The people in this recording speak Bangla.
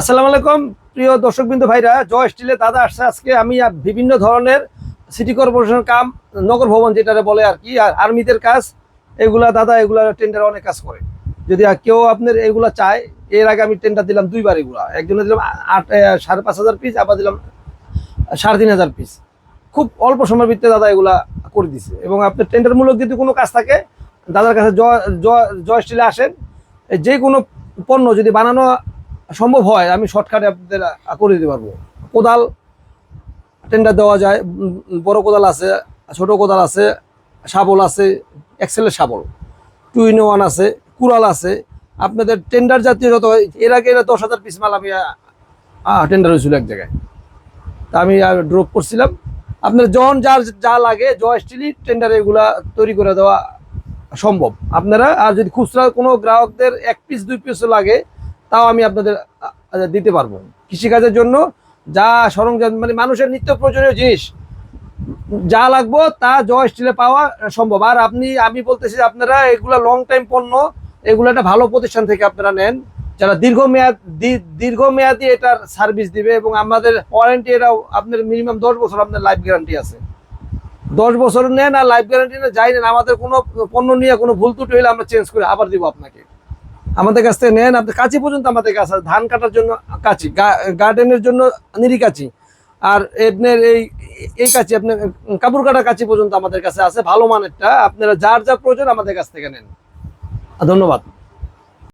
আসসালামু আলাইকুম প্রিয় দর্শকবৃন্দ ভাইরা, জয় স্টিলে দাদা আসছে। আজকে আমি বিভিন্ন ধরনের সিটি কর্পোরেশনের কাম, নগর ভবন যেটা বলে আর কি, আর আর্মিদের কাজ, এগুলা দাদা এগুলা টেন্ডার অনেক কাজ করে। যদি কেউ আপনার এগুলা চায়, এর আগে আমি টেন্ডার দিলাম দুইবার। এগুলা একজনে দিলাম 5,500 পিস, আবার দিলাম 3,500 পিস। খুব অল্প সময়ের ভিতরে দাদা এগুলা করে দিছে। এবং আপনার টেন্ডারমূলক যদি কোনো কাজ থাকে, দাদার কাছে জয় স্টিলে আসেন। যে কোনো পণ্য যদি বানানো সম্ভব হয়, আমি শর্টকাটে আপনাদের করে দিতে পারবো। কোদাল টেন্ডার দেওয়া যায়, বড় কোদাল আছে, ছোট কোদাল আছে, শাবল আছে, এক্সেলের শাবল, 2-in-1 আছে, কুড়াল আছে। আপনাদের টেন্ডার জাতীয় যত, এর আগে 10,000 পিস মাল আমি টেন্ডার হয়েছিল এক জায়গায়, তা আমি ড্রপ করছিলাম। আপনার যখন যার যা লাগে জয় স্টিলই টেন্ডার এগুলা তৈরি করে দেওয়া সম্ভব আপনারা। আর যদি খুচরা কোনো গ্রাহকদের 1 পিস 2 পিসও লাগে, তাও আমি আপনাদের দিতে পারবো। কৃষিকাজের জন্য যা সরঞ্জাম, মানে মানুষের নিত্য প্রয়োজনীয় জিনিস যা লাগবে তা জয় স্টিলে পাওয়া সম্ভব। আর আমি বলতেছি যে আপনারা এগুলা লং টাইম পণ্য, এগুলো একটা ভালো প্রতিষ্ঠান থেকে আপনারা নেন, যারা দীর্ঘমেয়াদী এটার সার্ভিস দিবে। এবং আমাদের ওয়ারেন্টি, এটাও আপনার মিনিমাম 10 বছর আপনার লাইফ গ্যারান্টি আছে। 10 বছর নেন আর লাইফ গ্যারান্টি না, যাই নেন, আমাদের কোনো পণ্য নিয়ে কোনো ভুল ত্রুটি হলে আমরা চেঞ্জ করে আবার দিব আপনাকে। আমাদের কাছ থেকে নেন। আপনি কাঁচি পর্যন্ত আমাদের কাছে আছে, ধান কাটার জন্য কাঁচি, গার্ডেনের জন্য নিরি কাঁচি, আর আপনার এই কাঁচি, আপনার কাপড় কাটা কাঁচি পর্যন্ত আমাদের কাছে আছে ভালো মানেরটা। আপনারা যার যা প্রয়োজন আমাদের কাছ থেকে নেন। ধন্যবাদ।